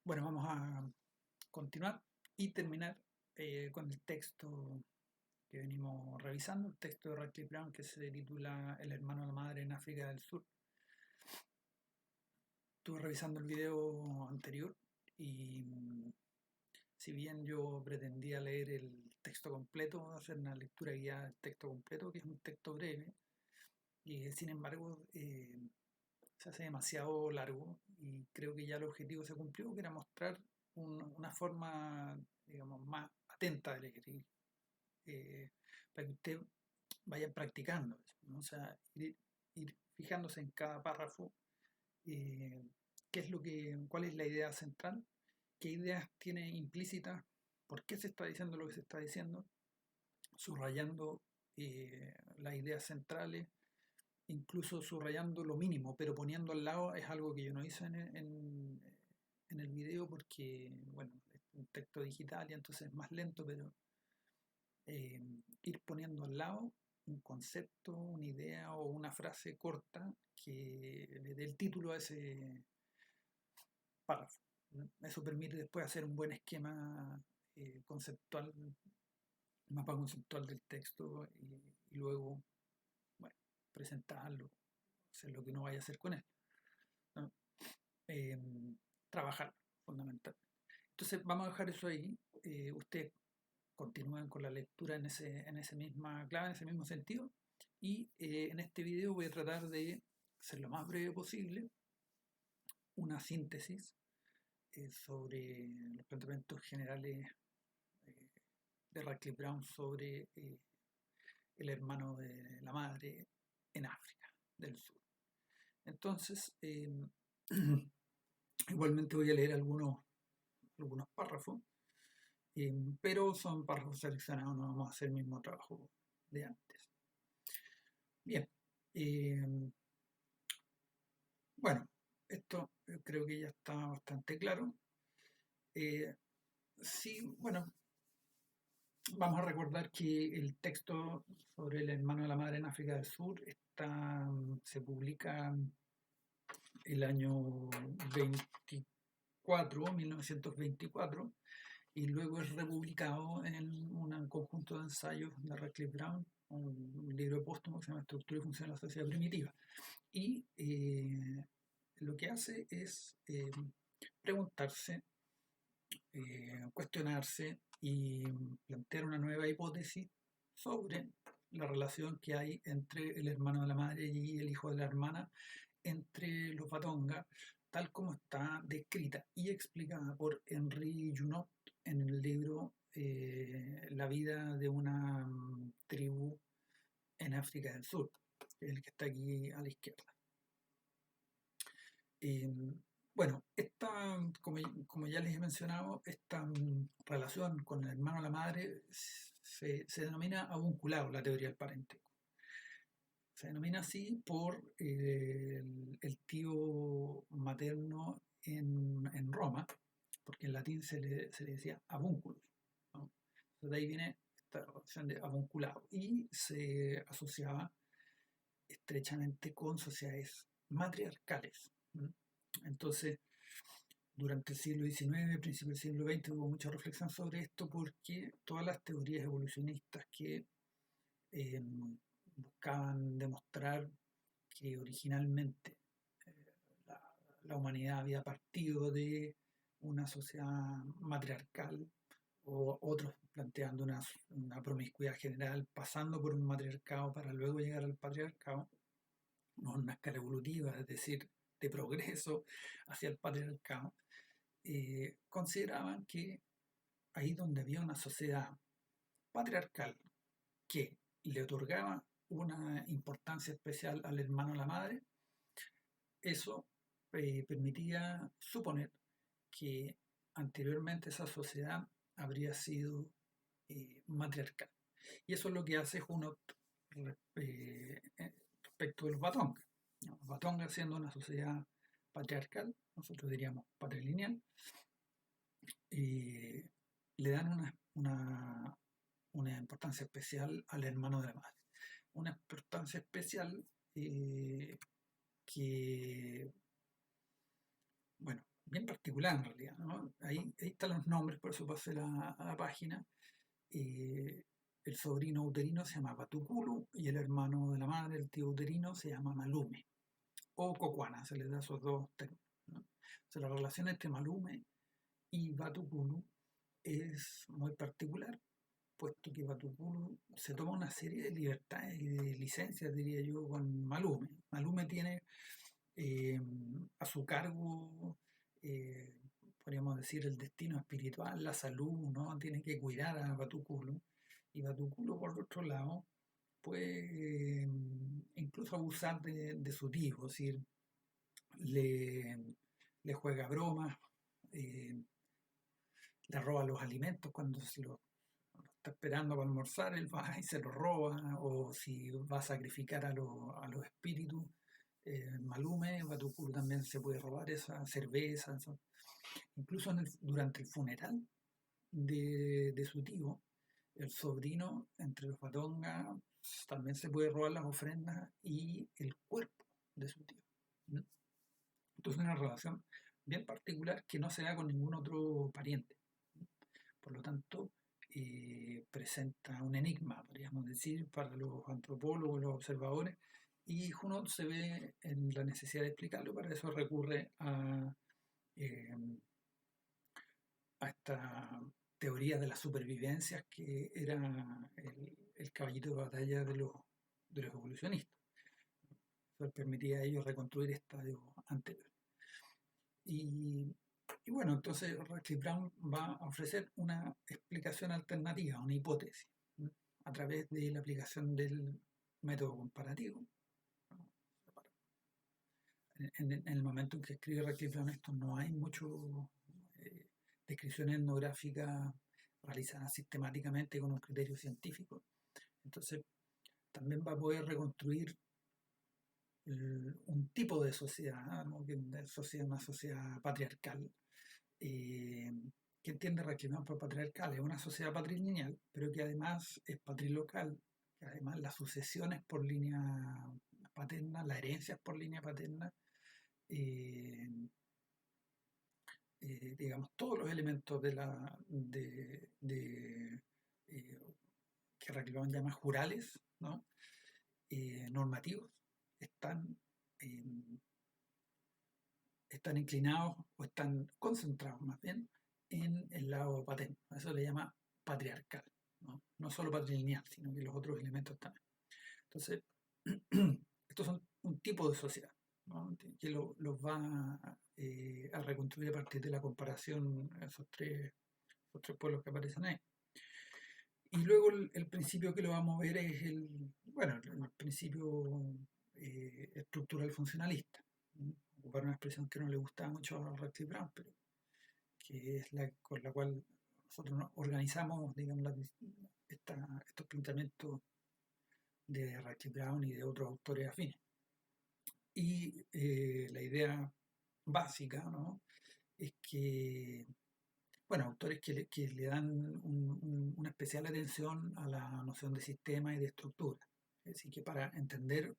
Bueno, vamos a continuar y terminar con el texto que venimos revisando, el texto de Radcliffe Brown que se titula El hermano de la madre en África del Sur. Estuve revisando el video anterior y si bien yo pretendía leer el texto completo, hacer una lectura guiada del texto completo, que es un texto breve, y sin embargo se hace demasiado largo y creo que ya el objetivo se cumplió, que era mostrar una forma, digamos, más atenta de leer, para que usted vaya practicando eso, ¿no? O sea, ir fijándose en cada párrafo, eh, qué es cuál es la idea central, qué ideas tiene implícitas, por qué se está diciendo lo que se está diciendo, subrayando las ideas centrales, incluso subrayando lo mínimo, pero poniendo al lado es algo que yo no hice en el video porque, bueno, es un texto digital y entonces es más lento, pero eh, ir poniendo al lado un concepto, una idea o una frase corta que le dé el título a ese párrafo, ¿no? Eso permite después hacer un buen esquema conceptual, mapa conceptual del texto y luego, bueno, presentarlo, hacer lo que uno vaya a hacer con él, ¿no? Eh, Trabajar, fundamentalmente. Entonces vamos a dejar eso ahí. Usted continúen con la lectura en ese misma clave, en ese mismo sentido. Y en este video voy a tratar de ser lo más breve posible, una síntesis sobre los planteamientos generales eh, de Radcliffe Brown sobre el hermano de la madre en África del Sur. Entonces, igualmente voy a leer algunos párrafos, pero son párrafos seleccionados, no vamos a hacer el mismo trabajo de antes. Bien, eh, bueno, esto creo que ya está bastante claro. Eh, sí, bueno, vamos a recordar que el texto sobre el hermano de la madre en África del Sur se publica el año 1924, y luego es republicado en un conjunto de ensayos de Radcliffe Brown, un libro póstumo que se llama Estructura y Función de la Sociedad Primitiva. Y lo que hace es preguntarse, cuestionarse y plantear una nueva hipótesis sobre la relación que hay entre el hermano de la madre y el hijo de la hermana, entre los Batonga, tal como está descrita y explicada por Henri Junot en el libro La vida de una tribu en África del Sur, el que está aquí a la izquierda. Eh, bueno, como ya les he mencionado, esta relación con el hermano de la madre se denomina avunculado, la teoría del parentesco. Se denomina así por el tío materno en Roma, porque en latín se le decía avunculus, ¿no? Entonces de ahí viene esta relación de avunculado y se asociaba estrechamente con sociedades matriarcales, ¿no? Entonces, durante el siglo XIX, principio del siglo XX, hubo mucha reflexión sobre esto porque todas las teorías evolucionistas que eh, buscaban demostrar que originalmente eh, la humanidad había partido de una sociedad matriarcal, o otros planteando una promiscuidad general, pasando por un matriarcado para luego llegar al patriarcado, no una escala evolutiva, es decir, de progreso hacia el patriarcado. Consideraban que ahí donde había una sociedad patriarcal que le otorgaba una importancia especial al hermano o la madre, eso permitía suponer que anteriormente esa sociedad habría sido matriarcal. Y eso es lo que hace Junot respecto de los Batonga, ¿no? Los Batonga, siendo una sociedad patriarcal, nosotros diríamos patrilineal, eh, le dan una importancia especial al hermano de la madre. Una importancia especial que, bueno, bien particular particular en realidad, ¿no? Ahí están los nombres, por eso pasé a la página. El sobrino uterino se llama Batuculu y el hermano de la madre, el tío uterino, se llama Malume o Cocuana, se les da esos dos términos, ¿no? O sea, la relación entre Malume y Batuculu es muy particular, puesto que Batuculu se toma una serie de libertades y de licencias, diría yo, con Malume. Malume tiene eh, a su cargo, eh, podríamos decir, el destino espiritual, la salud, ¿no? Tiene que cuidar a Batuculo. Y Batuculo, por otro lado, puede incluso abusar de su tío, es decir, le, le juega bromas, eh, le roba los alimentos cuando se lo está esperando para almorzar, él va y se lo roba, o si va a sacrificar a los espíritus, Malume, Batuculu también se puede robar esa cerveza, incluso durante el funeral de su tío, el sobrino, entre los Batonga, también se puede robar las ofrendas y el cuerpo de su tío. ¿No? Entonces, una relación bien particular que no se da con ningún otro pariente. ¿No? Por lo tanto, presenta un enigma, podríamos decir, para los antropólogos, los observadores, y Junot se ve en la necesidad de explicarlo, para eso recurre eh, a esta teoría de las supervivencias que era el caballito de batalla de los evolucionistas. Eso permitía a ellos reconstruir estadios anteriores. Y bueno, entonces Radcliffe Brown va a ofrecer una explicación alternativa, una hipótesis, ¿no? A través de la aplicación del método comparativo. En el momento en que escribe Radcliffe Brown esto no hay mucho descripción etnográfica realizada sistemáticamente con un criterio científico. Entonces también va a poder reconstruir un tipo de sociedad, ¿no? Una sociedad patriarcal. ¿Qué entiende Radcliffe Brown por patriarcal? Es una sociedad patrilineal, pero que además es patrilocal, que además las sucesiones por línea paterna, la herencia es por línea paterna, digamos, todos los elementos que Radcliffe Brown llama jurales, ¿no? Normativos, están, eh, están inclinados o están concentrados más bien en el lado paterno. A eso le llama patriarcal, ¿no? No solo patrilineal, sino que los otros elementos también. Entonces, estos son un tipo de sociedad, ¿no? Que los va a reconstruir a partir de la comparación de esos tres pueblos que aparecen ahí. Y luego el principio que lo vamos a ver es el principio estructural funcionalista. ¿No? Ocupar una expresión que no le gustaba mucho a Radcliffe Brown, pero que es la con la cual nosotros organizamos, digamos, estos planteamientos de Radcliffe Brown y de otros autores afines. Y la idea básica, ¿no? Es que, bueno, autores que le dan una especial atención a la noción de sistema y de estructura. Es decir, que para entender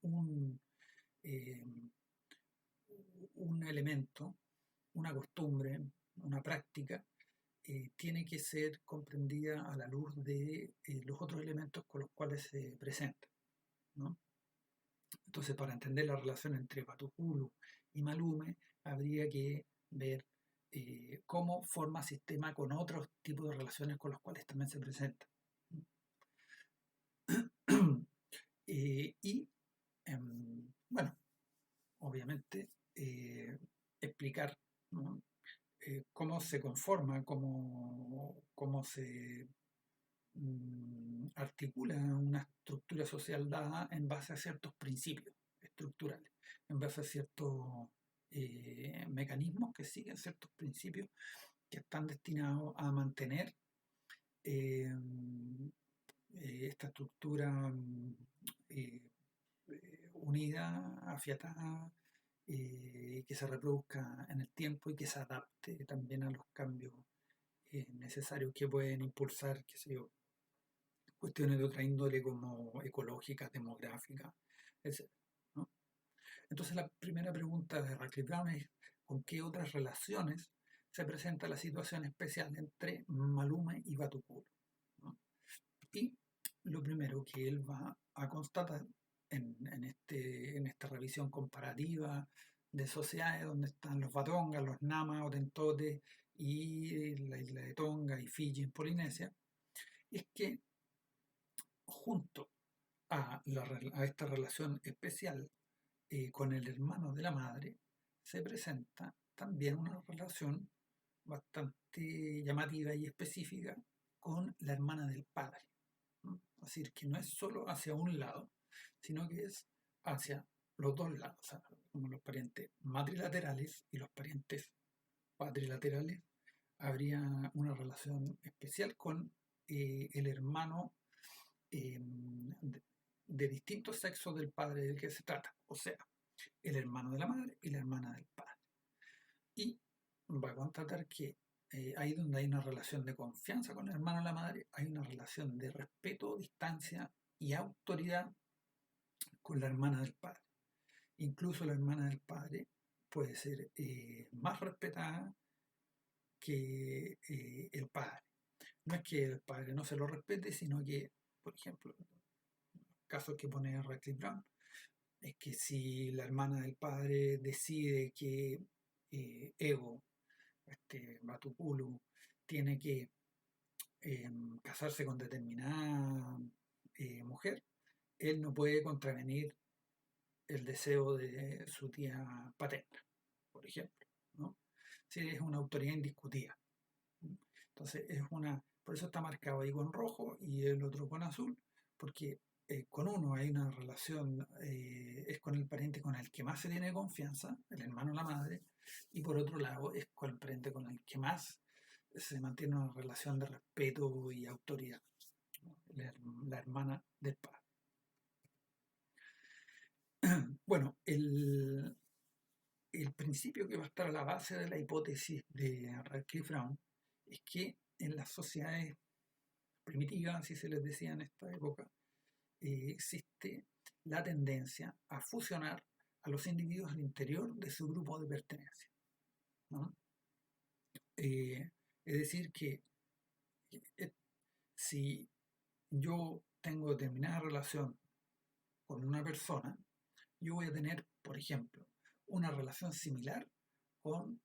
eh, un elemento, una costumbre, una práctica, tiene que ser comprendida a la luz de los otros elementos con los cuales se presenta, ¿no? Entonces, para entender la relación entre Batuculu y Malume, habría que ver cómo forma sistema con otros tipos de relaciones con los cuales también se presenta. Y, bueno, obviamente, explicar, ¿no? Cómo se conforma, cómo se articula una estructura social dada en base a ciertos principios estructurales, en base a ciertos mecanismos que siguen ciertos principios que están destinados a mantener eh, esta estructura eh, unida, afiatada, que se reproduzca en el tiempo y que se adapte también a los cambios necesarios que pueden impulsar, qué sé yo, cuestiones de otra índole como ecológicas, demográficas, etc. ¿No? Entonces la primera pregunta de Radcliffe Brown es ¿con qué otras relaciones se presenta la situación especial entre Malume y Batuculo, ¿no? Y lo primero que él va a constatar en esta revisión comparativa de sociedades donde están los Batongas, los Nama, Otentotes y la isla de Tonga y Fiji en Polinesia, es que junto a esta relación especial con el hermano de la madre, se presenta también una relación bastante llamativa y específica con la hermana del padre. ¿No? Es decir, que no es solo hacia un lado, sino que es hacia los dos lados, o sea, como los parientes matrilaterales y los parientes patrilaterales, habría una relación especial con el hermano de distintos sexos del padre del que se trata, o sea, el hermano de la madre y la hermana del padre. Y va a constatar que ahí donde hay una relación de confianza con el hermano de la madre, hay una relación de respeto, distancia y autoridad con la hermana del padre. Incluso la hermana del padre puede ser más respetada que el padre. No es que el padre no se lo respete, sino que, por ejemplo, el caso que pone Radcliffe Brown, es que si la hermana del padre decide que Ego, Batupulu, tiene que casarse con determinada mujer, él no puede contravenir el deseo de su tía paterna, por ejemplo, ¿no? Si es una autoridad indiscutida. Entonces por eso está marcado ahí con rojo y el otro con azul, porque con uno hay una relación, es con el pariente con el que más se tiene confianza, el hermano o la madre, y por otro lado es con el pariente con el que más se mantiene una relación de respeto y autoridad, ¿no? La hermana del padre. Bueno, el principio que va a estar a la base de la hipótesis de Radcliffe Brown es que en las sociedades primitivas, así se les decía en esta época, existe la tendencia a fusionar a los individuos al interior de su grupo de pertenencia, ¿no? Es decir, que eh, si yo tengo determinada relación con una persona, yo voy a tener, por ejemplo, una relación similar con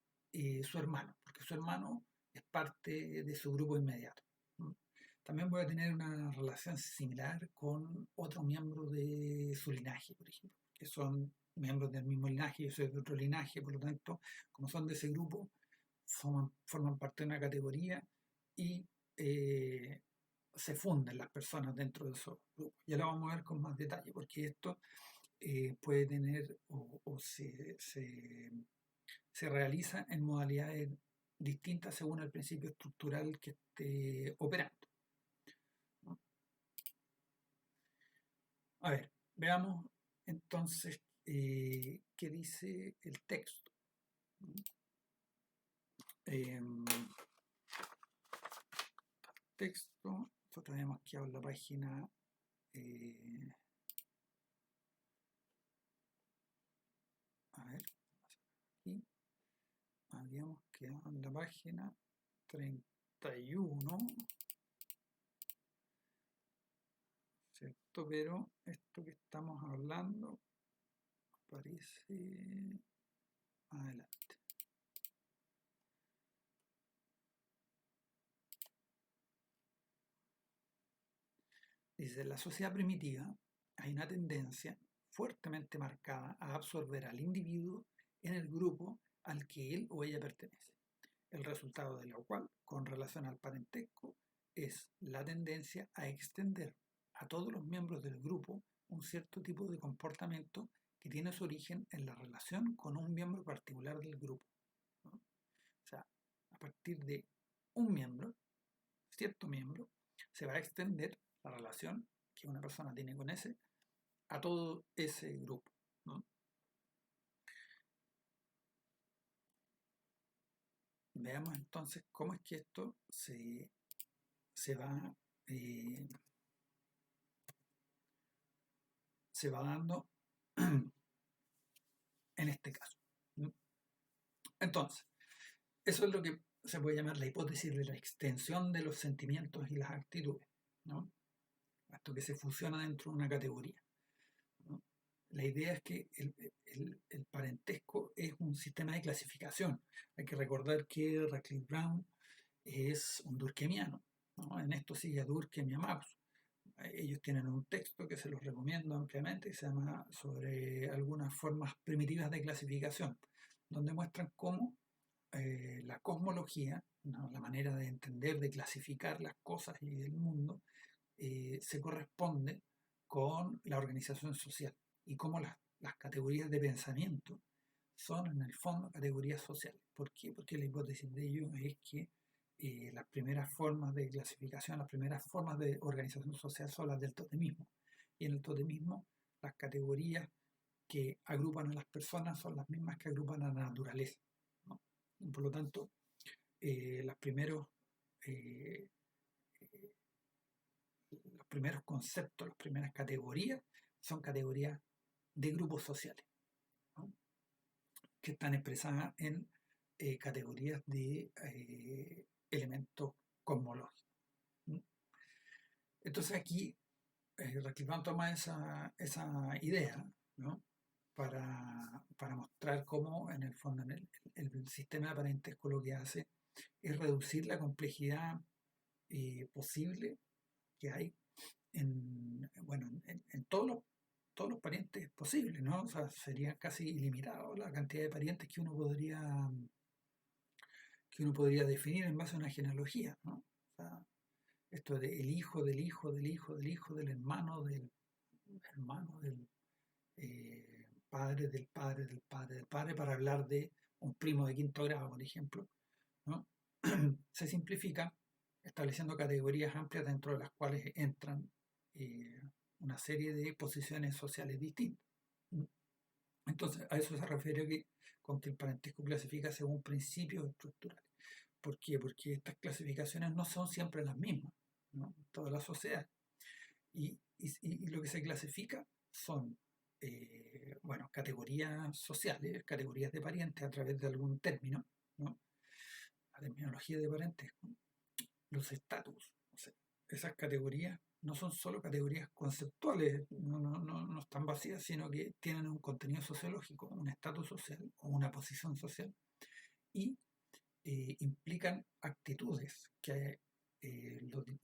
su hermano, porque su hermano es parte de su grupo inmediato. ¿No? También voy a tener una relación similar con otro miembro de su linaje, por ejemplo, que son miembros del mismo linaje, yo soy de otro linaje, por lo tanto, como son de ese grupo, forman parte de una categoría y se funden las personas dentro de esos grupos. Ya lo vamos a ver con más detalle, porque esto puede tener o se realiza en modalidades distintas según el principio estructural que esté operando, ¿no? A ver, veamos entonces qué dice el texto. Texto, nosotros habíamos quedado en la página a ver, aquí habíamos quedado en la página 31, ¿cierto? Pero esto que estamos hablando aparece adelante. Dice, en la sociedad primitiva hay una tendencia fuertemente marcada a absorber al individuo en el grupo al que él o ella pertenece. El resultado de lo cual, con relación al parentesco, es la tendencia a extender a todos los miembros del grupo un cierto tipo de comportamiento que tiene su origen en la relación con un miembro particular del grupo, ¿no? O sea, a partir de un miembro, cierto miembro, se va a extender la relación que una persona tiene con ese a todo ese grupo, ¿no? Veamos entonces cómo es que esto se va, eh, se va dando en este caso, ¿no? Entonces, Eso es lo que se puede llamar la hipótesis de la extensión de los sentimientos y las actitudes, ¿no? Esto que se fusiona dentro de una categoría, ¿no? La idea es que el parentesco es un sistema de clasificación. Hay que recordar que Radcliffe Brown es un durkheimiano, ¿no? En esto sigue a Durkheim y a Mauss. Ellos tienen un texto que se los recomiendo ampliamente, que se llama Sobre algunas formas primitivas de clasificación, donde muestran cómo la cosmología, ¿no? La manera de entender, de clasificar las cosas y el mundo, se corresponde con la organización social y cómo las categorías de pensamiento son en el fondo categorías sociales. ¿Por qué? Porque la hipótesis de ellos es que las primeras formas de clasificación, las primeras formas de organización social son las del totemismo. Y en el totemismo las categorías que agrupan a las personas son las mismas que agrupan a la naturaleza, ¿no? Y por lo tanto, los eh, los primeros conceptos, las primeras categorías son categorías de grupos sociales, ¿no? Que están expresadas en categorías de elementos cosmológicos, ¿no? Entonces aquí Radcliffe toma esa idea, ¿no? Para mostrar cómo en el fondo el sistema de parentesco lo que hace es reducir la complejidad posible que hay bueno, en todos los parientes posibles, ¿no? O sea, sería casi ilimitado la cantidad de parientes que uno podría definir en base a una genealogía, ¿no? O sea, esto de el hijo del hijo del hijo del hijo del hermano del padre del padre del padre del padre, para hablar de un primo de quinto grado, por ejemplo, ¿no? Se simplifica estableciendo categorías amplias dentro de las cuales entran eh, una serie de posiciones sociales distintas. Entonces, a eso se refiere que con que el parentesco clasifica según principios estructurales. ¿Por qué? Porque estas clasificaciones no son siempre las mismas, ¿no? En toda la sociedad. Y lo que se clasifica son, bueno, categorías sociales, categorías de parientes a través de algún término, ¿no? La terminología de parentesco, los estatus. O sea, esas categorías no son solo categorías conceptuales, no están vacías, sino que tienen un contenido sociológico, un estatus social o una posición social, y implican actitudes que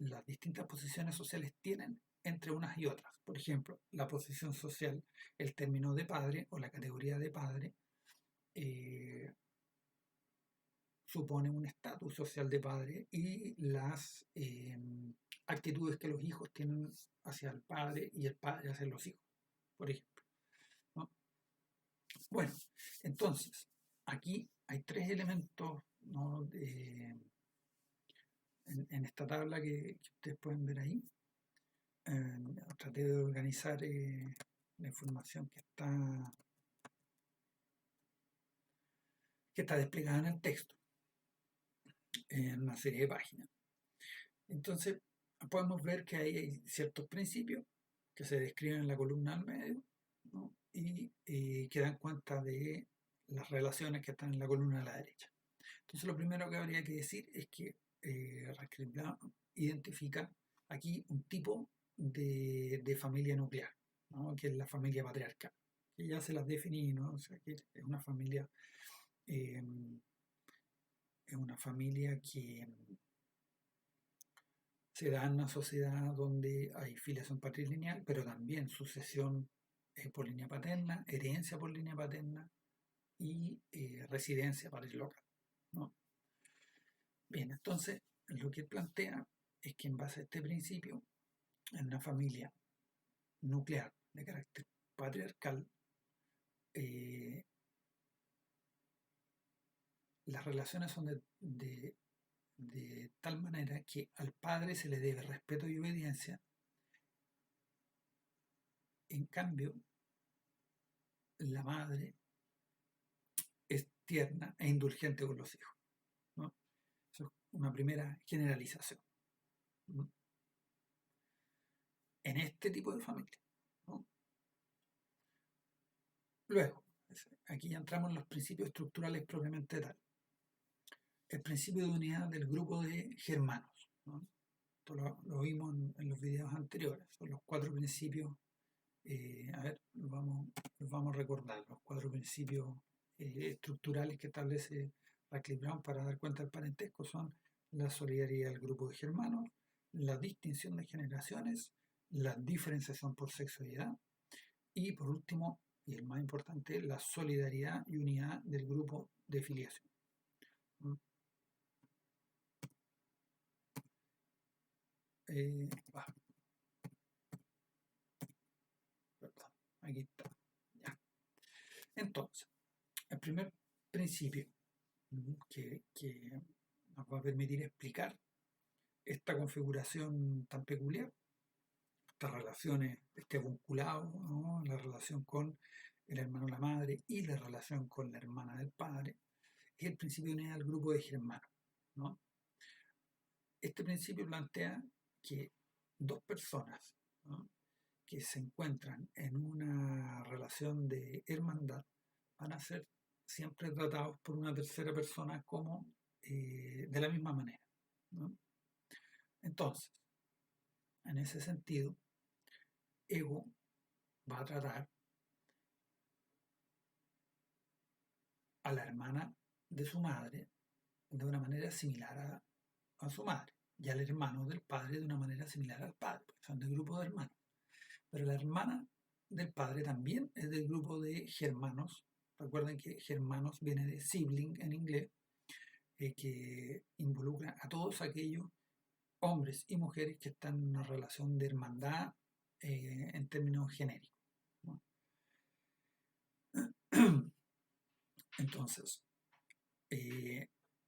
las distintas posiciones sociales tienen entre unas y otras. Por ejemplo, la posición social, el término de padre o la categoría de padre, eh, supone un estatus social de padre, y las actitudes que los hijos tienen hacia el padre y el padre hacia los hijos, por ejemplo, ¿no? Bueno, entonces, aquí hay tres elementos, ¿no? En esta tabla que ustedes pueden ver ahí. Traté de organizar la información que está desplegada en el texto, en una serie de páginas. Entonces, podemos ver que hay ciertos principios que se describen en la columna al medio, ¿no? Y que dan cuenta de las relaciones que están en la columna a la derecha. Entonces, lo primero que habría que decir es que Radcliffe Brown identifica aquí un tipo de familia nuclear, ¿no? Que es la familia patriarcal, que ya se las definí, ¿no? O sea, que eh, es una familia que se da en una sociedad donde hay filiación patrilineal, pero también sucesión por línea paterna, herencia por línea paterna y residencia local, ¿no? Bien, entonces lo que él plantea es que en base a este principio, en una familia nuclear de carácter patriarcal, eh, las relaciones son de tal manera que al padre se le debe respeto y obediencia. En cambio, la madre es tierna e indulgente con los hijos, ¿no? Eso es una primera generalización, ¿no? En este tipo de familia, ¿no? Luego, aquí ya entramos en los principios estructurales propiamente tal. el principio de unidad del grupo de germanos, ¿no? Esto lo vimos en los videos anteriores. Son los 4 principios. A ver, los vamos a recordar. Los 4 principios estructurales que establece Radcliffe Brown para dar cuenta del parentesco son la solidaridad del grupo de germanos, la distinción de generaciones, la diferenciación por sexo y edad, y por último, y el más importante, la solidaridad y unidad del grupo de filiación. ¿Mm? Perdón, aquí está. Ya. Entonces, el primer principio que nos va a permitir explicar esta configuración tan peculiar, estas relaciones, este vinculado, ¿no? La relación con el hermano de la madre y la relación con la hermana del padre, es el principio de unidad del grupo de germanos, ¿no? Este principio plantea que dos personas, ¿no?, que se encuentran en una relación de hermandad van a ser siempre tratados por una tercera persona como de la misma manera, ¿no? Entonces, en ese sentido, Ego va a tratar a la hermana de su madre de una manera similar a su madre, y al hermano del padre de una manera similar al padre, porque son del grupo de hermanos. Pero la hermana del padre también es del grupo de germanos. Recuerden que germanos viene de sibling en inglés, que involucra a todos aquellos hombres y mujeres que están en una relación de hermandad en términos genéricos, ¿no? Entonces,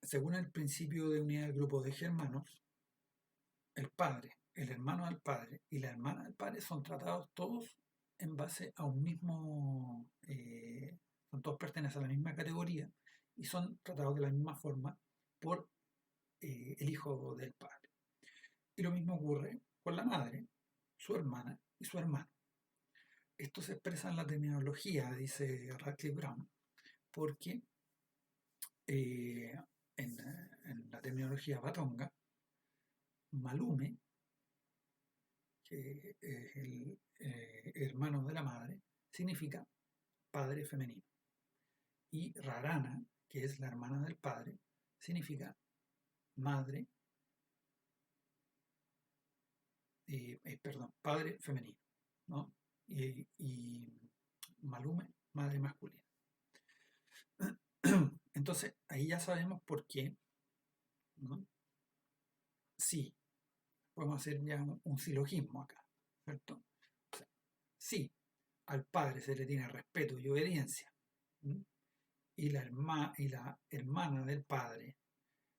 según el principio de unidad del grupo de germanos, el padre, el hermano del padre y la hermana del padre son tratados todos en base a un mismo, son todos pertenecen a la misma categoría y son tratados de la misma forma por el hijo del padre. Y lo mismo ocurre con la madre, su hermana y su hermano. Esto se expresa en la terminología, dice Radcliffe Brown, porque en la terminología batonga, Malume, que es el hermano de la madre, significa padre femenino. Y Rarana, que es la hermana del padre, significa madre, perdón, padre femenino, ¿no? Y Malume, madre masculina. Entonces, ahí ya sabemos por qué, ¿no? Sí, podemos hacer ya un silogismo acá, ¿cierto? O sea, sí, al padre se le tiene respeto y obediencia, ¿m? Y la hermana del padre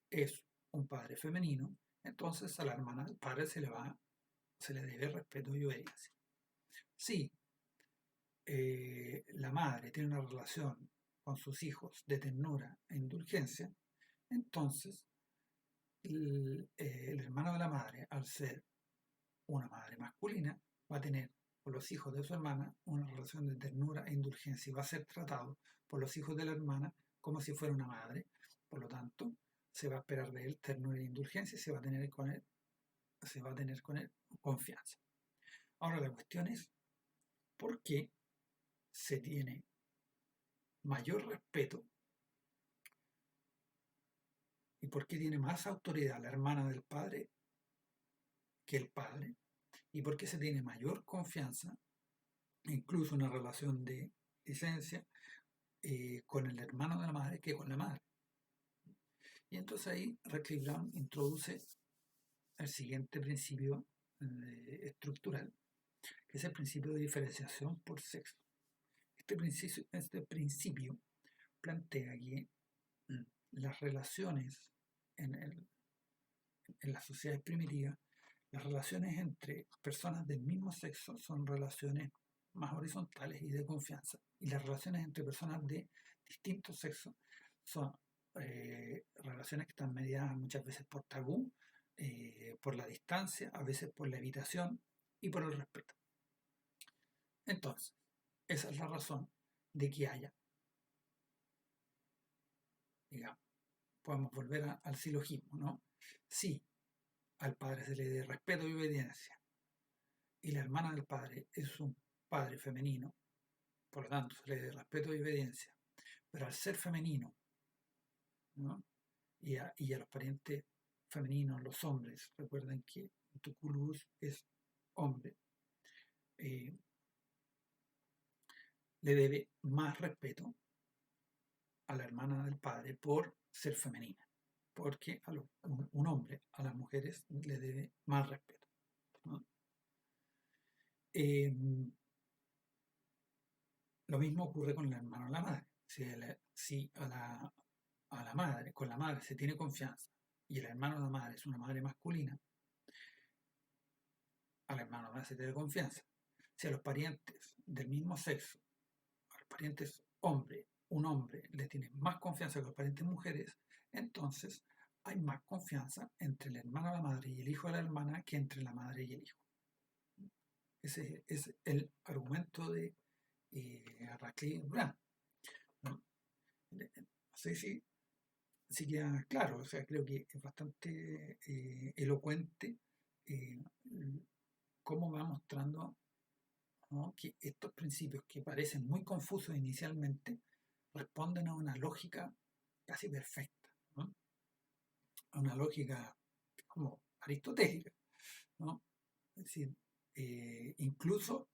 es un padre femenino, entonces a la hermana del padre se le debe respeto y obediencia. Si la madre tiene una relación con sus hijos de ternura e indulgencia, entonces el hermano de la madre, al ser una madre masculina, va a tener con los hijos de su hermana una relación de ternura e indulgencia y va a ser tratado por los hijos de la hermana como si fuera una madre. Por lo tanto, se va a esperar de él ternura e indulgencia y se va a tener con él confianza. Ahora la cuestión es, ¿por qué se tiene mayor respeto y por qué tiene más autoridad la hermana del padre que el padre? ¿Y por qué se tiene mayor confianza, incluso una relación de licencia, con el hermano de la madre que con la madre? Y entonces ahí Radcliffe Brown introduce el siguiente principio estructural, que es el principio de diferenciación por sexo. Este principio plantea que las relaciones en las sociedades primitivas, las relaciones entre personas del mismo sexo son relaciones más horizontales y de confianza, y las relaciones entre personas de distintos sexos son relaciones que están mediadas muchas veces por tabú, por la distancia, a veces por la evitación y por el respeto. Entonces, esa es la razón de que haya, digamos, podemos volver al silogismo, ¿no? Si al padre se le dé respeto y obediencia, y la hermana del padre es un padre femenino, por lo tanto se le dé respeto y obediencia, pero al ser femenino, ¿no? y a los parientes femeninos, los hombres, recuerden que Tuculus es hombre, eh, le debe más respeto a la hermana del padre por ser femenina, porque un hombre a las mujeres le debe más respeto, ¿no? Eh, lo mismo ocurre con el hermano a la madre. Si a la madre, con la madre se tiene confianza y el hermano de la madre es una madre masculina, al hermano de la madre se tiene confianza. Si a los parientes del mismo sexo, a los parientes hombre, un hombre le tiene más confianza que a los parientes mujeres, entonces hay más confianza entre el hermano de la madre y el hijo de la hermana que entre la madre y el hijo. Ese es el argumento de Radcliffe Brown, ¿no? No sé si queda claro, o sea, creo que es bastante elocuente eh, cómo va mostrando, ¿no?, que estos principios que parecen muy confusos inicialmente responden a una lógica casi perfecta, ¿no? A una lógica como aristotélica, ¿no? Es decir, incluso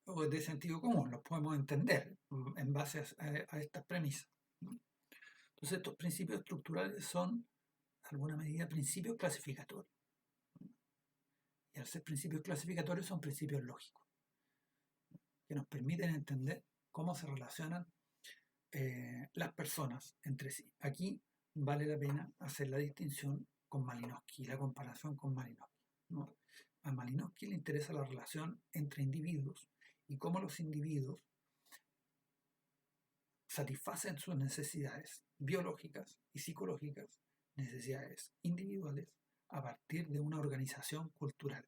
de sentido común, los podemos entender en base a estas premisas, ¿no? Entonces, estos principios estructurales son, de alguna medida, principios clasificatorios. Y al ser principios clasificatorios, son principios lógicos, que nos permiten entender cómo se relacionan las personas entre sí. Aquí vale la pena hacer la distinción con Malinowski, la comparación con Malinowski, ¿no? A Malinowski le interesa la relación entre individuos y cómo los individuos satisfacen sus necesidades biológicas y psicológicas, necesidades individuales, a partir de una organización cultural.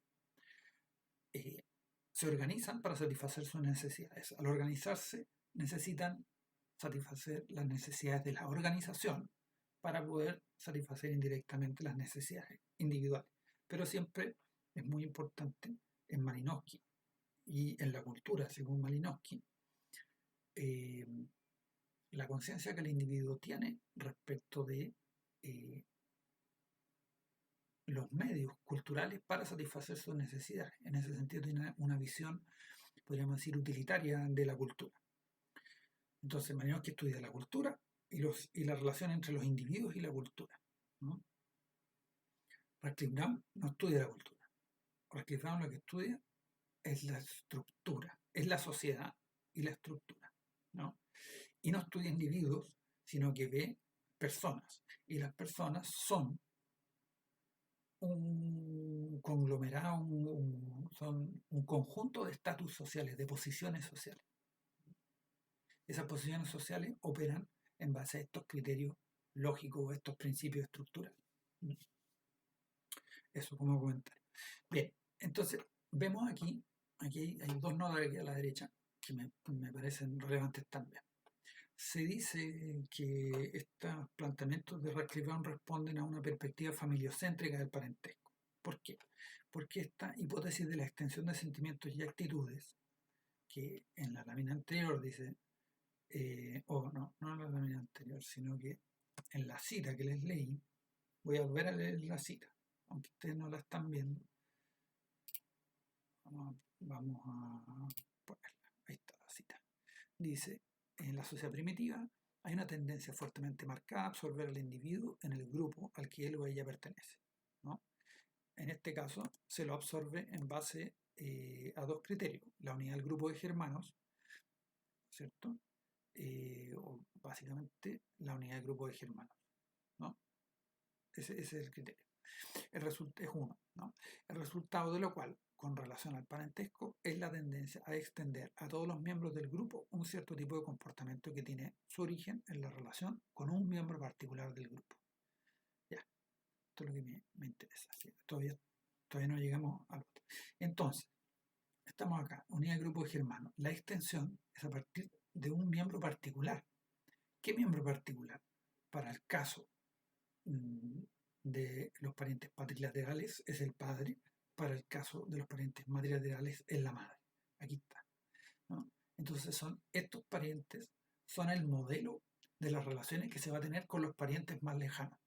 Se organizan para satisfacer sus necesidades. Al organizarse, necesitan satisfacer las necesidades de la organización para poder satisfacer indirectamente las necesidades individuales. Pero siempre es muy importante en Malinowski y en la cultura, según Malinowski, la conciencia que el individuo tiene respecto de los medios culturales para satisfacer sus necesidades. En ese sentido tiene una visión, podríamos decir, utilitaria de la cultura. Entonces, Malinowski estudia la cultura y la relación entre los individuos y la cultura, ¿no? Radcliffe Brown no estudia la cultura. Radcliffe Brown lo que estudia es la estructura, es la sociedad y la estructura, ¿no? Y no estudia individuos, sino que ve personas. Y las personas son un conglomerado, son un conjunto de estatus sociales, de posiciones sociales. Esas posiciones sociales operan en base a estos criterios lógicos, estos principios estructurales. Eso como comentario. Bien, entonces vemos aquí hay dos notas aquí a la derecha que me parecen relevantes también. Se dice que estos planteamientos de Radcliffe Brown responden a una perspectiva familiocéntrica del parentesco. ¿Por qué? Porque esta hipótesis de la extensión de sentimientos y actitudes, que en la lámina anterior dice, no en la lámina anterior, sino que en la cita que les leí, voy a volver a leer la cita, aunque ustedes no la están viendo. Vamos a ponerla. Ahí está la cita. Dice, en la sociedad primitiva hay una tendencia fuertemente marcada a absorber al individuo en el grupo al que él o ella pertenece, ¿no? En este caso se lo absorbe en base a dos criterios: la unidad del grupo de germanos, ¿cierto? O básicamente la unidad del grupo de germanos, ¿no? Ese es el criterio. El resultado es uno, ¿no? El resultado de lo cual, con relación al parentesco, es la tendencia a extender a todos los miembros del grupo un cierto tipo de comportamiento que tiene su origen en la relación con un miembro particular del grupo. Ya, esto es lo que me interesa. ¿Sí? Todavía no llegamos al otro. Entonces, estamos acá, unidad de grupo de germanos. La extensión es a partir de un miembro particular. ¿Qué miembro particular? Para el caso de los parientes patrilaterales es el padre, para el caso de los parientes matrilaterales es la madre. Aquí está, ¿no? Entonces estos parientes son el modelo de las relaciones que se va a tener con los parientes más lejanos.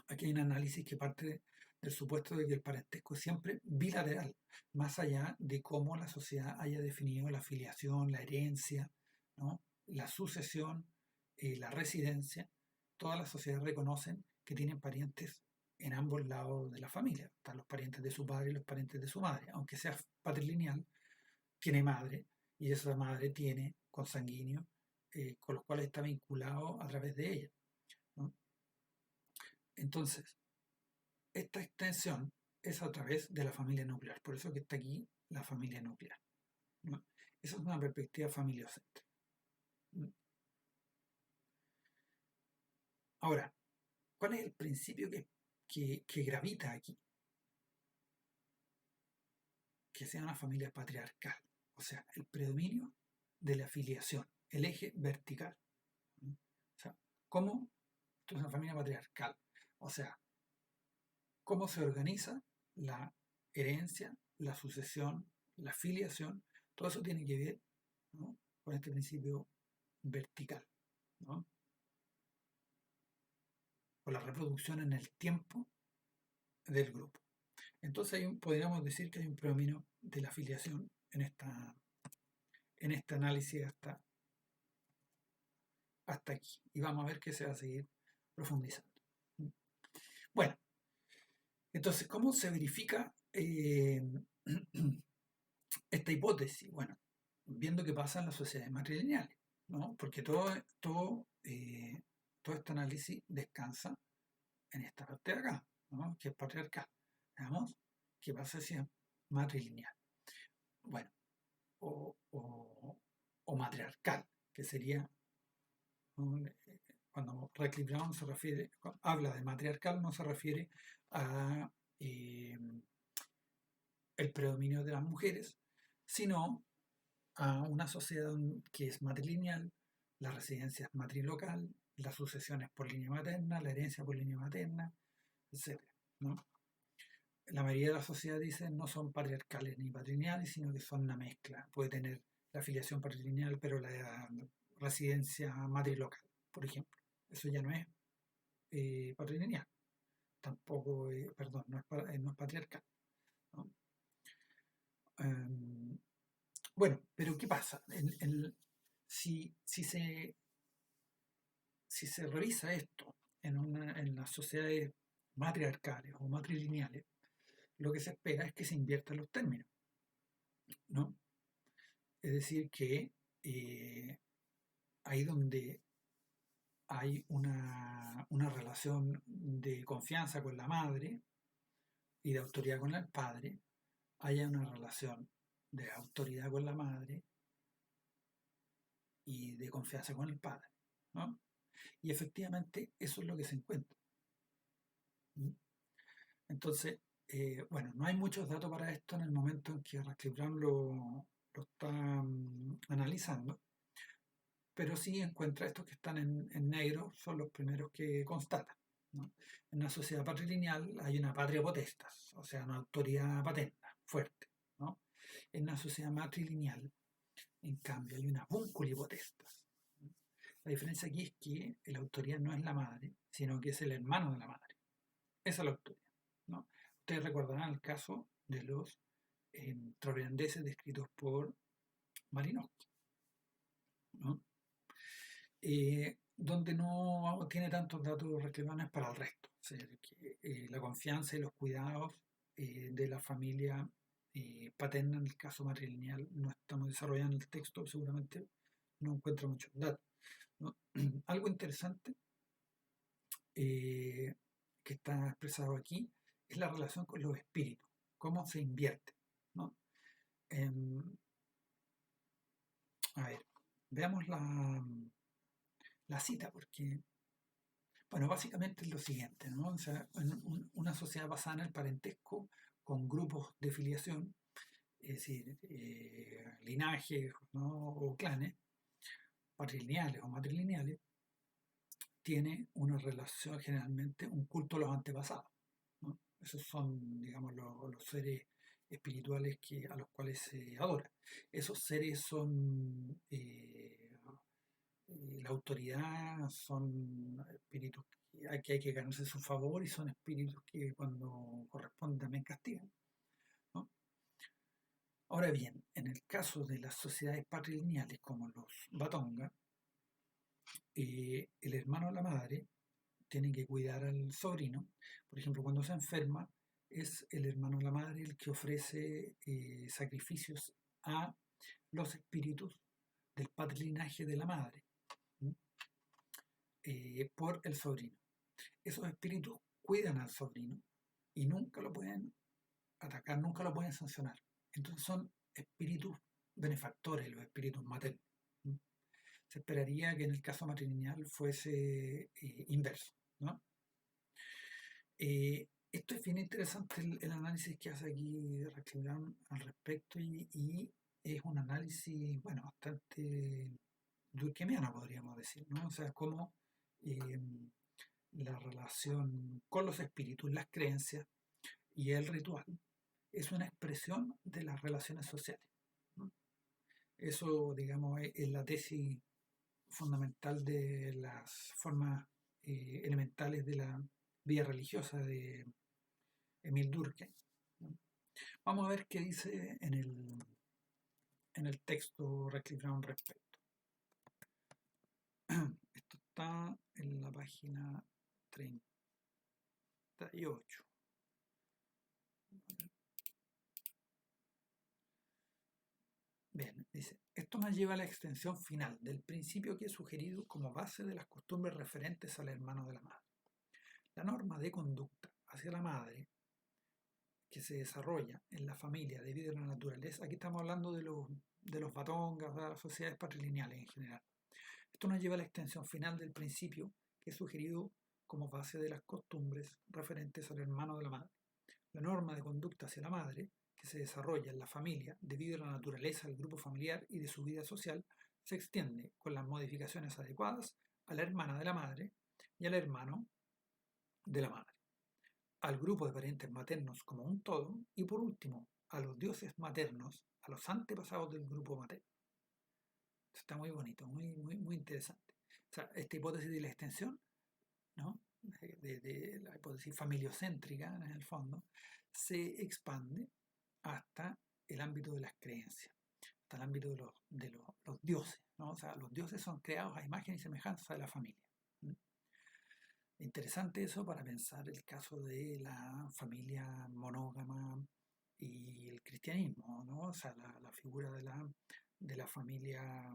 Aquí hay un análisis que parte del supuesto de que el parentesco es siempre bilateral, más allá de cómo la sociedad haya definido la filiación, la herencia, ¿no? La sucesión, la residencia. Todas las sociedades reconocen que tienen parientes en ambos lados de la familia. Están los parientes de su padre y los parientes de su madre. Aunque sea patrilineal, tiene madre y esa madre tiene consanguíneos con los cuales está vinculado a través de ella, ¿no? Entonces, esta extensión es a través de la familia nuclear. Por eso que está aquí la familia nuclear, ¿no? Esa es una perspectiva familiocéntrica. Ahora, ¿cuál es el principio que gravita aquí? Que sea una familia patriarcal, o sea, el predominio de la filiación, el eje vertical. O sea, ¿cómo? Esto es una familia patriarcal, o sea, ¿cómo se organiza la herencia, la sucesión, la filiación? Todo eso tiene que ver, ¿no?, con este principio vertical, ¿no?, con la reproducción en el tiempo del grupo. Entonces podríamos decir que hay un predominio de la filiación en este análisis hasta aquí. Y vamos a ver que se va a seguir profundizando. Bueno, entonces, ¿cómo se verifica esta hipótesis? Bueno, viendo qué pasa en las sociedades matrilineales, ¿no? Porque todo este análisis descansa en esta parte de acá, ¿no?, que es patriarcal. Veamos qué pasa si es matrilineal. Bueno, o matriarcal, que sería, ¿no?, cuando Radcliffe Brown habla de matriarcal, no se refiere a el predominio de las mujeres, sino a una sociedad que es matrilineal, la residencia es matrilocal, las sucesiones por línea materna, la herencia por línea materna, etc., ¿no? La mayoría de las sociedades dicen no son patriarcales ni patrilineales, sino que son una mezcla. Puede tener la filiación patrilineal, pero la residencia matrilocal, por ejemplo. Eso ya no es patrilineal. Tampoco, perdón, no es patriarcal, ¿no? Bueno, pero ¿qué pasa? Si se revisa esto en las sociedades matriarcales o matrilineales, lo que se espera es que se inviertan los términos, ¿no? Es decir, que ahí donde hay una relación de confianza con la madre y de autoridad con el padre, haya una relación de autoridad con la madre y de confianza con el padre, ¿no? Y efectivamente eso es lo que se encuentra. Entonces, bueno, no hay muchos datos para esto en el momento en que Radcliffe Brown lo está analizando, pero sí encuentra estos que están en negro, son los primeros que constata, ¿no? En una sociedad patrilineal hay una patria potestas, o sea, una autoridad paterna fuerte, ¿no? En una sociedad matrilineal, en cambio, hay una vúncula potestas. La diferencia aquí es que la autoridad no es la madre, sino que es el hermano de la madre. Esa es la autoridad, ¿no? Ustedes recordarán el caso de los trobriandeses descritos por Malinowski, ¿no? Donde no tiene tantos datos relevantes para el resto. O sea, que, la confianza y los cuidados de la familia paterna, en el caso matrilineal, no estamos desarrollando el texto, seguramente no encuentra muchos datos, ¿no? Algo interesante que está expresado aquí es la relación con los espíritus, cómo se invierte, ¿no? A ver, veamos la cita, porque, bueno, básicamente es lo siguiente, ¿no? O sea, una sociedad basada en el parentesco con grupos de filiación, es decir, linajes, ¿no?, o clanes, patrilineales o matrilineales, tiene una relación, generalmente un culto a los antepasados, ¿no? Esos son, digamos, los seres espirituales a los cuales se adora. Esos seres son la autoridad, son espíritus que hay que ganarse su favor y son espíritus que cuando corresponde también castigan, ¿no? Ahora bien, en el caso de las sociedades patrilineales como los Batonga, el hermano o la madre tienen que cuidar al sobrino. Por ejemplo, cuando se enferma, es el hermano o la madre el que ofrece sacrificios a los espíritus del patrilineaje de la madre, ¿m? Por el sobrino. Esos espíritus cuidan al sobrino y nunca lo pueden atacar, nunca lo pueden sancionar. Entonces son espíritus benefactores, los espíritus maternos, ¿m? Se esperaría que en el caso matrilineal fuese inverso, ¿no? Esto es bien interesante el análisis que hace aquí Raxilán al respecto y es un análisis, bueno, bastante durkheimiano podríamos decir, ¿no? O sea, cómo eh, la relación con los espíritus, las creencias y el ritual es una expresión de las relaciones sociales, ¿no? Eso, digamos, es la tesis fundamental de las formas elementales de la vida religiosa de Emil Durkheim, ¿no? Vamos a ver qué dice en el texto Radcliffe Brown respecto. Esto está en la página 38. Bien, dice, esto nos lleva a la extensión final del principio que he sugerido como base de las costumbres referentes al hermano de la madre. La norma de conducta hacia la madre que se desarrolla en la familia debido a la naturaleza, aquí estamos hablando de los batongas, de las sociedades patrilineales en general. Esto nos lleva a la extensión final del principio que he sugerido como base de las costumbres referentes al hermano de la madre. La norma de conducta hacia la madre, que se desarrolla en la familia debido a la naturaleza del grupo familiar y de su vida social, se extiende con las modificaciones adecuadas a la hermana de la madre y al hermano de la madre, al grupo de parientes maternos como un todo y por último a los dioses maternos, a los antepasados del grupo materno. Está muy bonito, muy, muy, muy interesante. O sea, esta hipótesis de la extensión, ¿no? De la hipótesis familiocéntrica en el fondo, se expande hasta el ámbito de las creencias, hasta el ámbito de los dioses, ¿no? O sea, los dioses son creados a imagen y semejanza de la familia. ¿Mm? Interesante eso para pensar el caso de la familia monógama y el cristianismo, ¿no? O sea, la figura de la familia,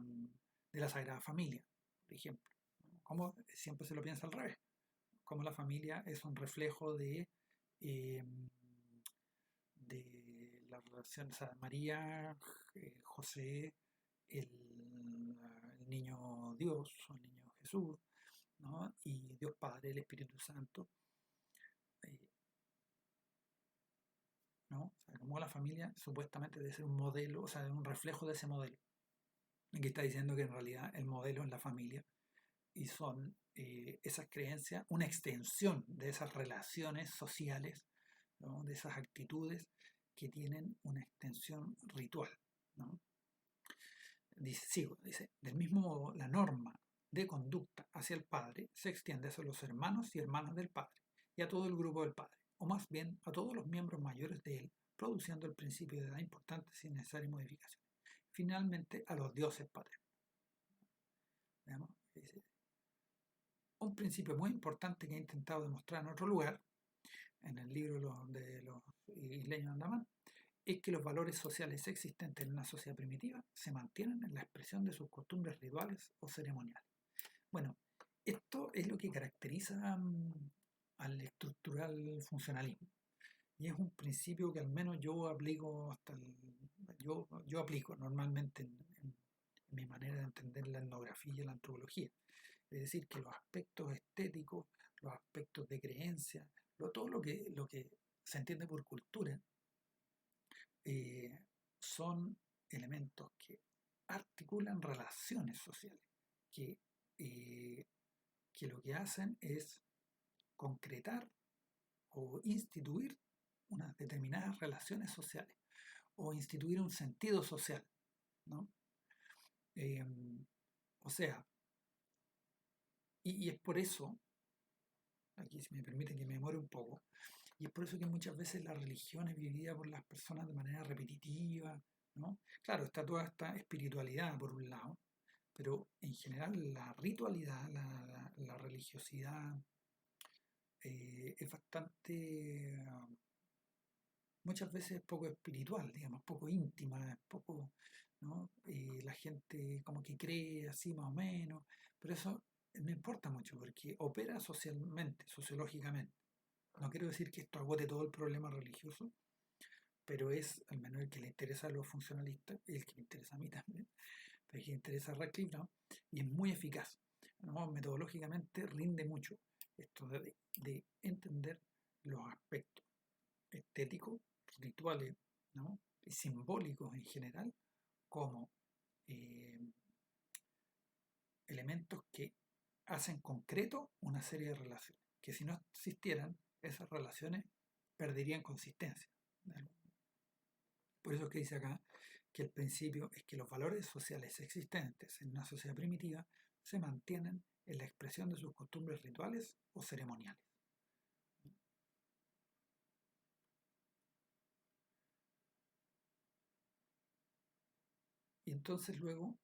de la Sagrada Familia, por ejemplo, ¿no? Como siempre se lo piensa al revés, como la familia es un reflejo eh, de la relación, o sea, María, José, el niño Dios, o el niño Jesús, ¿no? Y Dios Padre, el Espíritu Santo, eh, ¿no? O sea, como la familia supuestamente debe ser un modelo, o sea, un reflejo de ese modelo. Aquí está diciendo que en realidad el modelo es la familia y son esas creencias una extensión de esas relaciones sociales, ¿no? De esas actitudes que tienen una extensión ritual, ¿no? Dice, del mismo modo, la norma de conducta hacia el padre se extiende hacia los hermanos y hermanas del padre y a todo el grupo del padre, o más bien a todos los miembros mayores de él, produciendo el principio de edad importante sin necesaria modificación. Finalmente, a los dioses paternos. Veamos, dice, un principio muy importante que he intentado demostrar en otro lugar, en el libro de los isleños Andamán, es que los valores sociales existentes en una sociedad primitiva se mantienen en la expresión de sus costumbres rituales o ceremoniales. Bueno, esto es lo que caracteriza al estructural funcionalismo. Y es un principio que al menos yo aplico yo aplico normalmente en mi manera de entender la etnografía y la antropología. Es decir, que los aspectos estéticos, los aspectos de creencia, todo lo que se entiende por cultura, eh, son elementos que articulan relaciones sociales, que que lo que hacen es concretar o instituir unas determinadas relaciones sociales o instituir un sentido social, ¿no? Eh, o sea, y es por eso, aquí si me permite que me demore un poco, y es por eso que muchas veces la religión es vivida por las personas de manera repetitiva, ¿no? Claro, está toda esta espiritualidad por un lado, pero en general la ritualidad, la religiosidad es bastante, muchas veces poco espiritual, digamos, poco íntima, es poco, ¿no? La gente como que cree así más o menos, pero eso no importa mucho porque opera socialmente, sociológicamente. No quiero decir que esto agote todo el problema religioso, pero es al menos el que le interesa a los funcionalistas, y el que me interesa a mí también, pero el que le interesa a Radcliffe, ¿no? Y es muy eficaz, ¿no? Metodológicamente rinde mucho esto de entender los aspectos estéticos, rituales, ¿no? Y simbólicos en general, como eh, elementos que hacen concreto una serie de relaciones, que si no existieran, esas relaciones perderían consistencia, ¿no? Por eso es que dice acá que el principio es que los valores sociales existentes en una sociedad primitiva se mantienen en la expresión de sus costumbres rituales o ceremoniales. Y entonces luego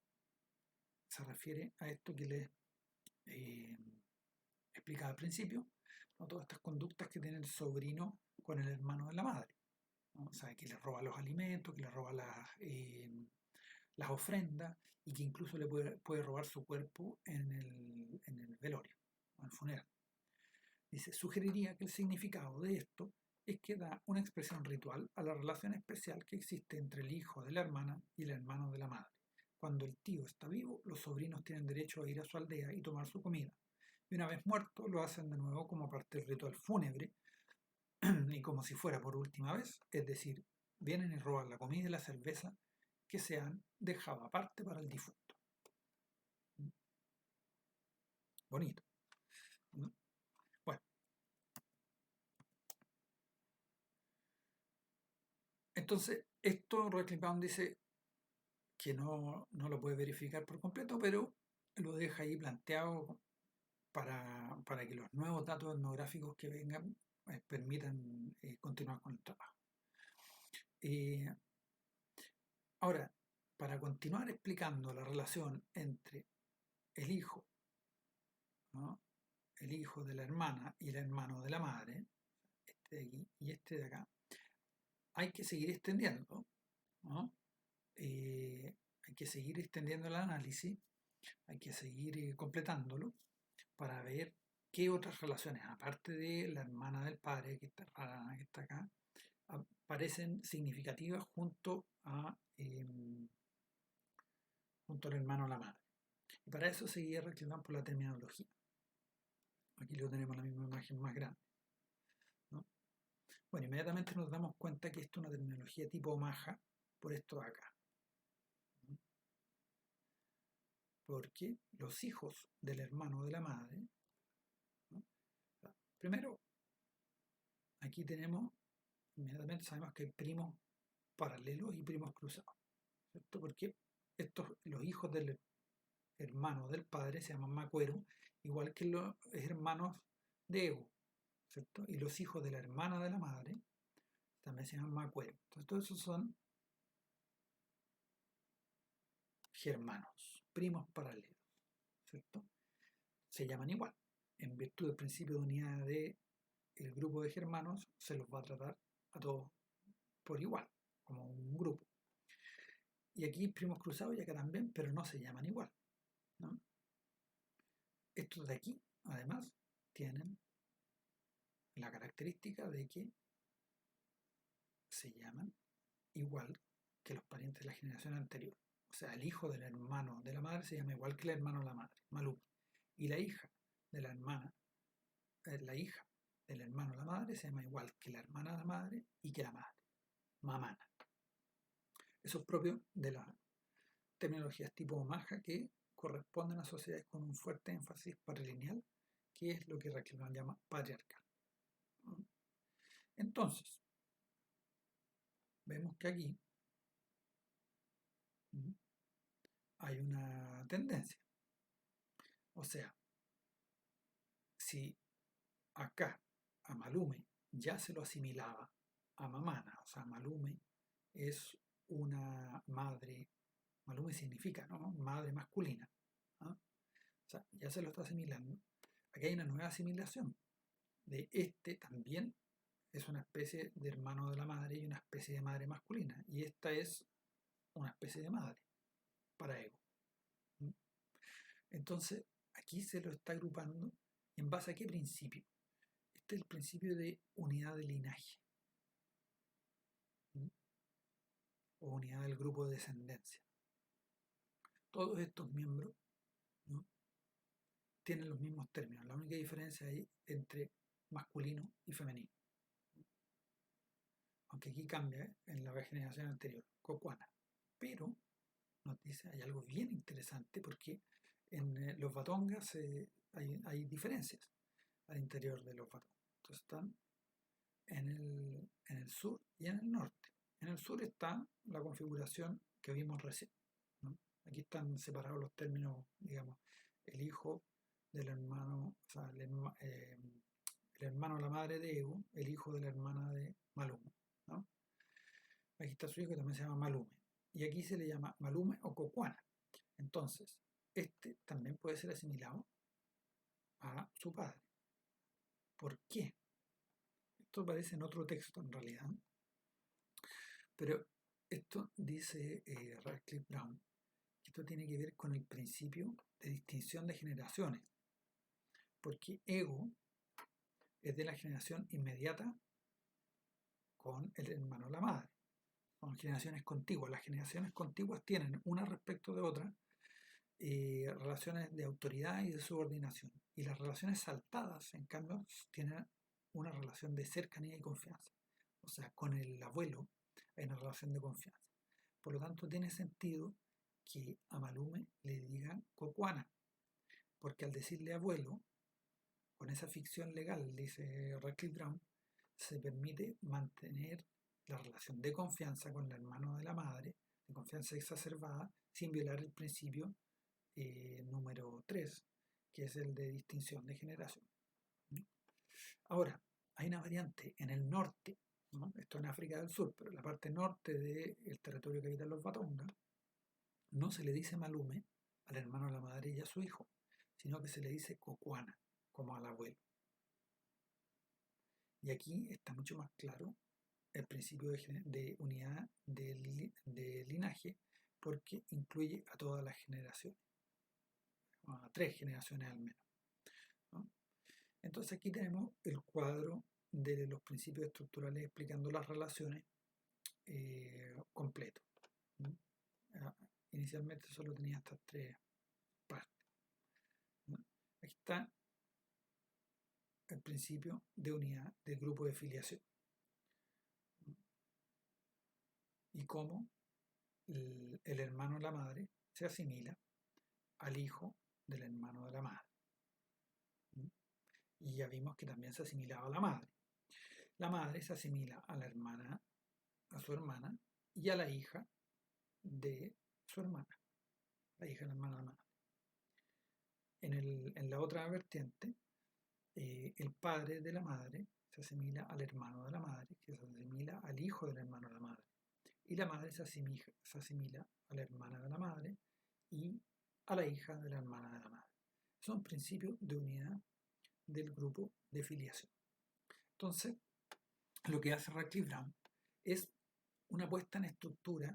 se refiere a esto que les eh, explicaba al principio, ¿no? Todas estas conductas que tiene el sobrino con el hermano de la madre, ¿no? O sea, que le roba los alimentos, que le roba las ofrendas y que incluso le puede robar su cuerpo en el velorio, en el funeral. Dice, sugeriría que el significado de esto es que da una expresión ritual a la relación especial que existe entre el hijo de la hermana y el hermano de la madre. Cuando el tío está vivo, los sobrinos tienen derecho a ir a su aldea y tomar su comida. Y una vez muerto, lo hacen de nuevo como parte del ritual fúnebre y como si fuera por última vez, es decir, vienen y roban la comida y la cerveza que se han dejado aparte para el difunto. Bonito, ¿no? Bueno, entonces esto Radcliffe Brown dice que no lo puede verificar por completo, pero lo deja ahí planteado para que los nuevos datos etnográficos que vengan permitan continuar con el trabajo. Eh, ahora, para continuar explicando la relación entre el hijo, ¿no? El hijo de la hermana y el hermano de la madre, este de aquí y este de acá, hay que seguir extendiendo, ¿no? Hay que seguir extendiendo el análisis, hay que seguir completándolo para ver qué otras relaciones, aparte de la hermana del padre, que está rara, que está acá, parecen significativas junto al hermano o la madre. Y para eso seguir reclamando por la terminología. Aquí lo tenemos la misma imagen más grande, ¿no? Bueno, inmediatamente nos damos cuenta que esto es una terminología tipo maja por esto de acá. Porque los hijos del hermano de la madre, ¿no? Primero, aquí tenemos, inmediatamente sabemos que hay primos paralelos y primos cruzados, ¿cierto? Porque los hijos del hermano del padre se llaman macuero, igual que los hermanos de Ego, ¿cierto? Y los hijos de la hermana de la madre también se llaman macuero. Entonces, todos esos son germanos, primos paralelos, ¿cierto? Se llaman igual. En virtud del principio de unidad del grupo de germanos, se los va a tratar a todos por igual, como un grupo. Y aquí primos cruzados y acá también, pero no se llaman igual, ¿no? Estos de aquí, además, tienen la característica de que se llaman igual que los parientes de la generación anterior. O sea, el hijo del hermano de la madre se llama igual que el hermano de la madre, Malú. Y la hija de la hermana, la hija del hermano de la madre se llama igual que la hermana de la madre y que la madre, mamana. Eso es propio de las terminologías tipo maja que corresponden a sociedades con un fuerte énfasis patrilineal que es lo que Radcliffe llama patriarcal. Entonces, vemos que aquí hay una tendencia. O sea, si acá a Malume ya se lo asimilaba a Mamana, o sea, Malume es una madre, Malume significa, ¿no?, madre masculina, ¿ah? O sea, ya se lo está asimilando. Aquí hay una nueva asimilación de este también es una especie de hermano de la madre y una especie de madre masculina, y esta es una especie de madre para Ego. Entonces, aquí se lo está agrupando en base a qué principio. Este es el principio de unidad de linaje o unidad del grupo de descendencia. Todos estos miembros, ¿no?, tienen los mismos términos. La única diferencia hay entre masculino y femenino. Aunque aquí cambia en la generación anterior, Cocuana. Pero nos dice, hay algo bien interesante porque en los batongas hay diferencias al interior de los batongas. Entonces están en el sur y en el norte. En el sur está la configuración que vimos recién, ¿no? Aquí están separados los términos, digamos, el hijo del hermano, o sea, el hermano de la madre de Ego, el hijo de la hermana de Malume, ¿no? Aquí está su hijo que también se llama Malume. Y aquí se le llama Malume o Cocuana. Entonces, este también puede ser asimilado a su padre. ¿Por qué? Esto aparece en otro texto en realidad. Pero esto dice Radcliffe Brown, que esto tiene que ver con el principio de distinción de generaciones. Porque Ego es de la generación inmediata con el hermano de la madre. Son generaciones contiguas. Las generaciones contiguas tienen una respecto de otra relaciones de autoridad y de subordinación. Y las relaciones saltadas, en cambio, tienen una relación de cercanía y confianza. O sea, con el abuelo hay una relación de confianza. Por lo tanto, tiene sentido que a Malume le digan Cocuana, porque al decirle abuelo, con esa ficción legal, dice Radcliffe Brown, se permite mantener la relación de confianza con el hermano de la madre, de confianza exacerbada, sin violar el principio número 3, que es el de distinción de generación. Ahora, hay una variante en el norte, ¿no? Esto en África del Sur, pero en la parte norte del territorio que habitan los Batonga, no se le dice Malume al hermano de la madre y a su hijo, sino que se le dice Cocuana, como al abuelo. Y aquí está mucho más claro el principio de unidad de linaje, porque incluye a todas las generaciones, a 3 generaciones al menos, ¿no? Entonces aquí tenemos el cuadro de los principios estructurales explicando las relaciones completo, ¿no? Inicialmente solo tenía estas 3 partes, ¿no? Aquí está el principio de unidad del grupo de filiación, ¿no? Y cómo el hermano de la madre se asimila al hijo del hermano de la madre, ¿no? Y ya vimos que también se asimilaba a la madre. La madre se asimila a la hermana, a su hermana y a la hija de su hermana, la hija de la hermana de la madre. En la otra vertiente, el padre de la madre se asimila al hermano de la madre, que se asimila al hijo del hermano de la madre. Y la madre se asimila a la hermana de la madre y a la hija de la hermana de la madre. Son principios de unidad del grupo de filiación. Entonces, lo que hace Radcliffe Brown es una puesta en estructura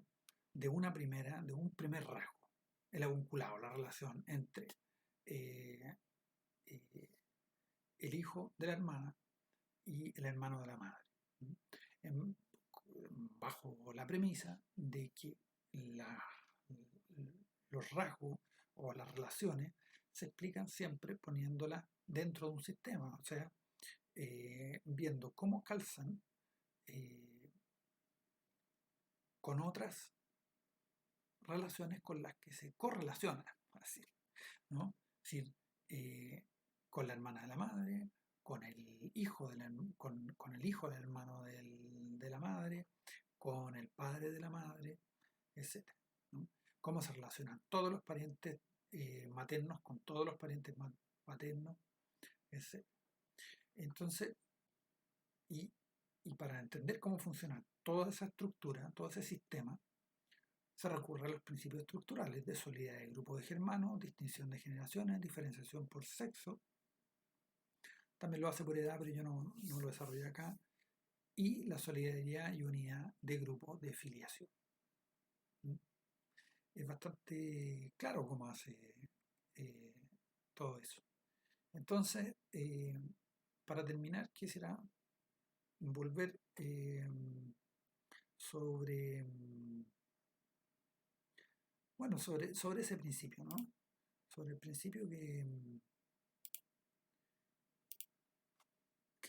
de un primer rasgo, el avunculado, la relación entre el hijo de la hermana y el hermano de la madre, bajo la premisa de que los rasgos o las relaciones se explican siempre poniéndolas dentro de un sistema, o sea, viendo cómo calzan con otras relaciones con las que se correlacionan, así, ¿no? Es decir, con la hermana de la madre, con el hijo con el hijo del hermano de la madre, con el padre de la madre, etc. ¿No? Cómo se relacionan todos los parientes maternos con todos los parientes paternos, etc. Entonces, y, y para entender cómo funciona toda esa estructura, todo ese sistema, se recurre a los principios estructurales de solidez de grupo de germanos, distinción de generaciones, diferenciación por sexo. También lo hace por edad, pero yo no lo desarrollé acá. Y la solidaridad y unidad de grupo de filiación. Es bastante claro cómo hace todo eso. Entonces, para terminar, quisiera volver sobre, bueno, sobre ese principio, ¿no? Sobre el principio que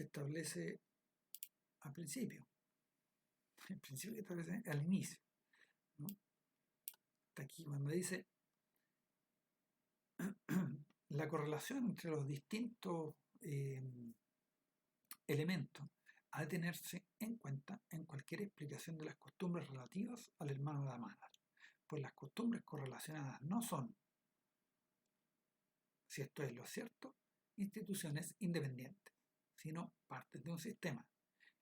establece al principio, el principio que establece al inicio, ¿no? Está aquí cuando dice la correlación entre los distintos elementos ha de tenerse en cuenta en cualquier explicación de las costumbres relativas al hermano de la madre, pues las costumbres correlacionadas no son, si esto es lo cierto, instituciones independientes, sino partes de un sistema,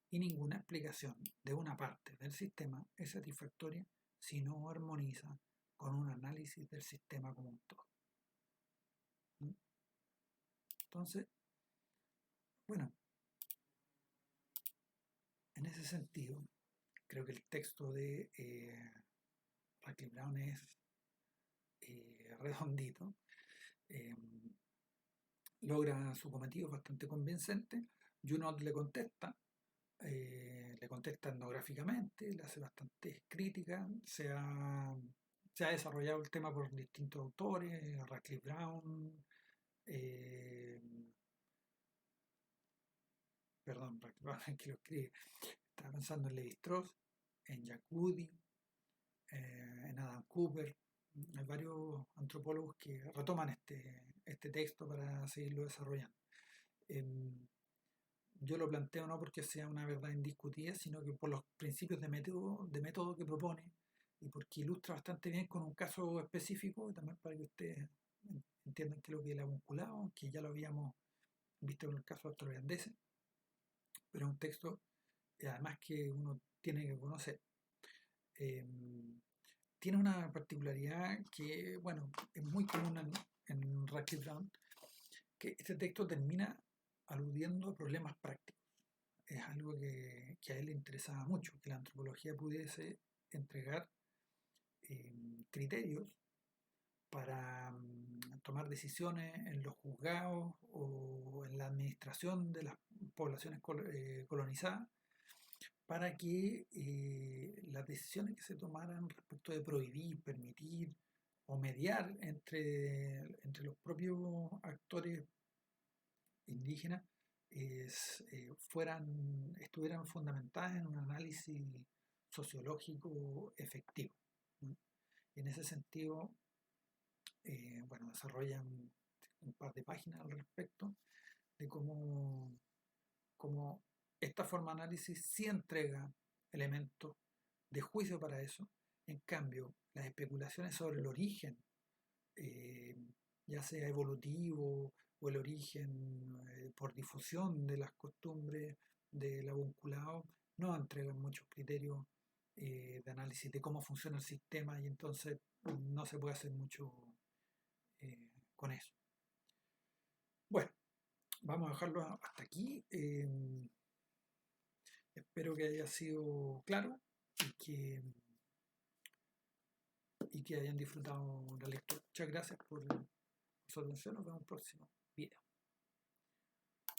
y ninguna explicación de una parte del sistema es satisfactoria si no armoniza con un análisis del sistema como un todo. Entonces, bueno, en ese sentido, creo que el texto de Radcliffe Brown es redondito, logra su cometido bastante convincente. Junot le contesta etnográficamente, le hace bastantes críticas, se ha desarrollado el tema por distintos autores, Radcliffe Brown, perdón, Radcliffe Brown es que lo escribe, estaba pensando en Levi-Strauss, en Jack Woody, en Adam Cooper. Hay varios antropólogos que retoman este texto para seguirlo desarrollando. Yo lo planteo no porque sea una verdad indiscutida, sino que por los principios de método que propone y porque ilustra bastante bien con un caso específico, también para que ustedes entiendan qué es lo que es el avunculado, que ya lo habíamos visto en el caso de Astor Gandese, pero es un texto además que uno tiene que conocer. Tiene una particularidad que, bueno, es muy común en Radcliffe Brown, que este texto termina aludiendo a problemas prácticos. Es algo que a él le interesaba mucho, que la antropología pudiese entregar criterios para tomar decisiones en los juzgados o en la administración de las poblaciones colonizadas, para que las decisiones que se tomaran respecto de prohibir, permitir o mediar entre los propios actores indígenas estuvieran fundamentadas en un análisis sociológico efectivo, ¿no? Y en ese sentido, bueno, desarrollan un par de páginas al respecto de cómo esta forma de análisis sí entrega elementos de juicio para eso. En cambio, las especulaciones sobre el origen, eh, ya sea evolutivo o el origen por difusión de las costumbres del avunculado, no entregan muchos criterios de análisis de cómo funciona el sistema y entonces no se puede hacer mucho con eso. Bueno, vamos a dejarlo hasta aquí. Espero que haya sido claro y que hayan disfrutado la lectura. Muchas gracias por su atención. Nos vemos en el próximo video.